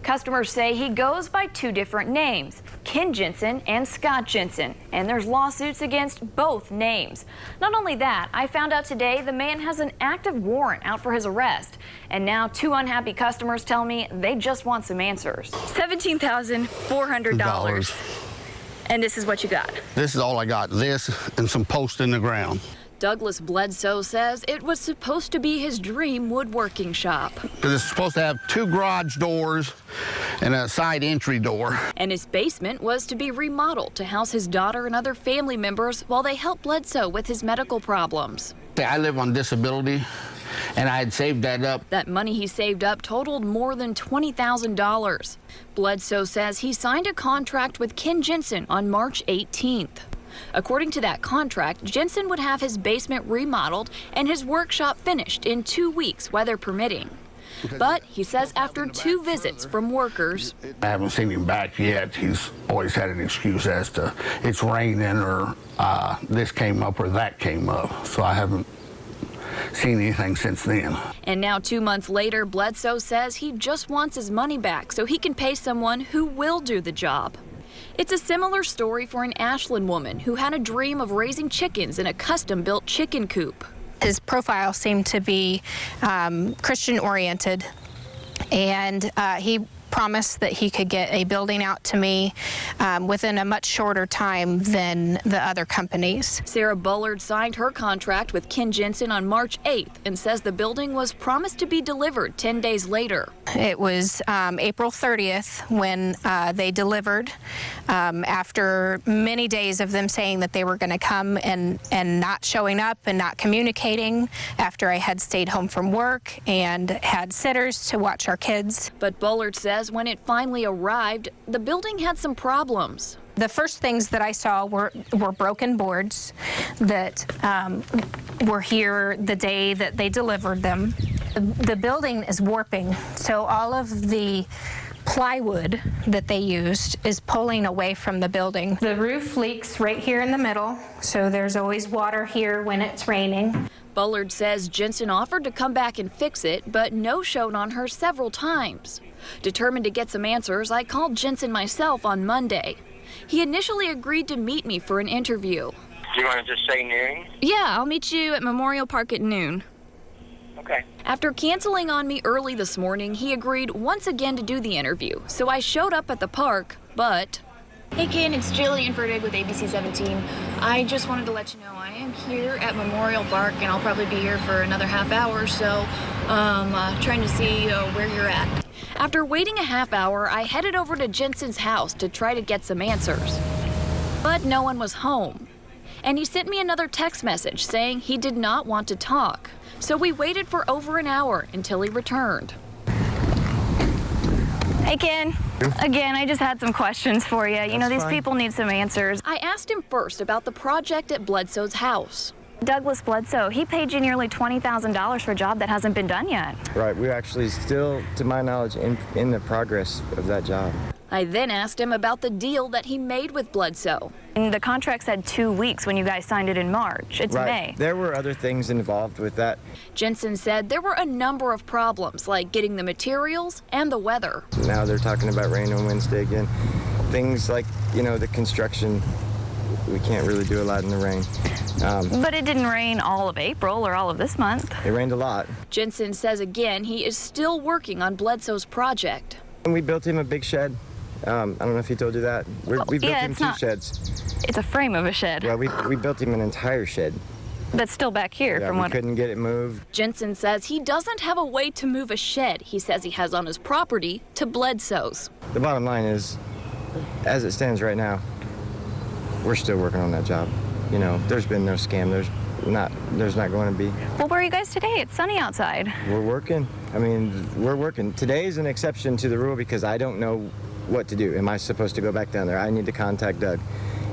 Customers say he goes by two different names, Ken Jensen and Scott Jensen, and there's lawsuits against both names. Not only that, I found out today the man has an active warrant out for his arrest. And now two unhappy customers tell me they just want some answers. $17,400. And this is what you got? This is all I got, this and some posts in the ground. Douglas Bledsoe says it was supposed to be his dream woodworking shop. Because it's supposed to have two garage doors and a side entry door. And his basement was to be remodeled to house his daughter and other family members while they helped Bledsoe with his medical problems. I live on disability, and I had saved that up. That money he saved up totaled more than $20,000. Bledsoe says he signed a contract with Ken Jensen on March 18th. According to that contract, Jensen would have his basement remodeled and his workshop finished in 2 weeks, weather permitting. But he says after 2 visits from workers, I haven't seen him back yet. He's always had an excuse as to it's raining or this came up or that came up. So I haven't seen anything since then. And now 2 months later, Bledsoe says he just wants his money back so he can pay someone who will do the job. It's a similar story for an Ashland woman who had a dream of raising chickens in a custom-built chicken coop. His profile seemed to be Christian-oriented, and he promised that he could get a building out to me within a much shorter time than the other companies. Sarah Bullard signed her contract with Ken Jensen on March 8th and says the building was promised to be delivered 10 days later. It was April 30th when they delivered, after many days of them saying that they were going to come and not showing up and not communicating, after I had stayed home from work and had sitters to watch our kids. But Bullard says when it finally arrived, the building had some problems. The first things that I saw were broken boards that were here the day that they delivered them. The building is warping, so all of the plywood that they used is pulling away from the building. The roof leaks right here in the middle, so there's always water here when it's raining. Bullard says Jensen offered to come back and fix it, but no-showed on her several times. Determined to get some answers, I called Jensen myself on Monday. He initially agreed to meet me for an interview. Do you want to just say noon? Yeah, I'll meet you at Memorial Park at noon. Okay. After canceling on me early this morning, he agreed once again to do the interview. So I showed up at the park, but... Hey Ken, it's Jillian Ferdig with ABC 17. I just wanted to let you know I am here at Memorial Park, and I'll probably be here for another half hour or so, trying to see where you're at. After waiting a half hour, I headed over to Jensen's house to try to get some answers. But no one was home. And he sent me another text message saying he did not want to talk. So we waited for over an hour until he returned. Hey, Ken. Again, I just had some questions for you. You know, these people need some answers. I asked him first about the project at Bledsoe's house. Douglas Bledsoe, he paid you nearly $20,000 for a job that hasn't been done yet. Right, we're actually still, to my knowledge, in the progress of that job. I then asked him about the deal that he made with Bledsoe. And the contract said 2 weeks when you guys signed it in March. It's May. There were other things involved with that. Jensen said there were a number of problems, like getting the materials and the weather. Now they're talking about rain on Wednesday again. Things like, you know, the construction, we can't really do a lot in the rain. But it didn't rain all of April or all of this month. It rained a lot. Jensen says again he is still working on Bledsoe's project. And we built him a big shed. I don't know if he told you that. We built him two sheds. It's a frame of a shed. Well, we built him an entire shed. That's still back here from what... we couldn't get it moved. Jensen says he doesn't have a way to move a shed he says he has on his property to Bledsoe's. The bottom line is, as it stands right now, we're still working on that job. You know, there's been no scam. There's not going to be. Well, where are you guys today? It's sunny outside. We're working. I mean, we're working. Today is an exception to the rule because I don't know what to do. Am I supposed to go back down there? I need to contact Doug,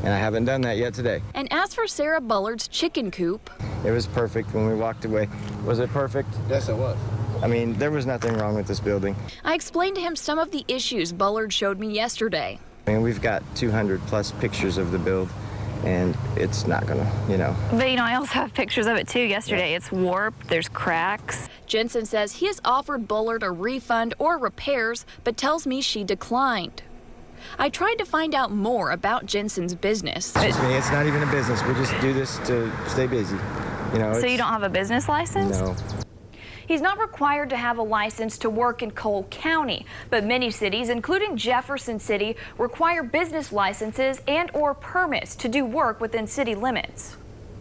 and I haven't done that yet today. And as for Sarah Bullard's chicken coop, it was perfect when we walked away. Was it perfect? Yes, it was. I mean, there was nothing wrong with this building. I explained to him some of the issues Bullard showed me yesterday. I mean, we've got 200 plus pictures of the build, and it's not gonna, you know. But, you know, I also have pictures of it, too, yesterday. Yeah. It's warped, there's cracks. Jensen says he has offered Bullard a refund or repairs, but tells me she declined. I tried to find out more about Jensen's business. Excuse me, it's not even a business. We just do this to stay busy. You know. So you don't have a business license? No. He's not required to have a license to work in Cole County, but many cities, including Jefferson City, require business licenses and/or permits to do work within city limits.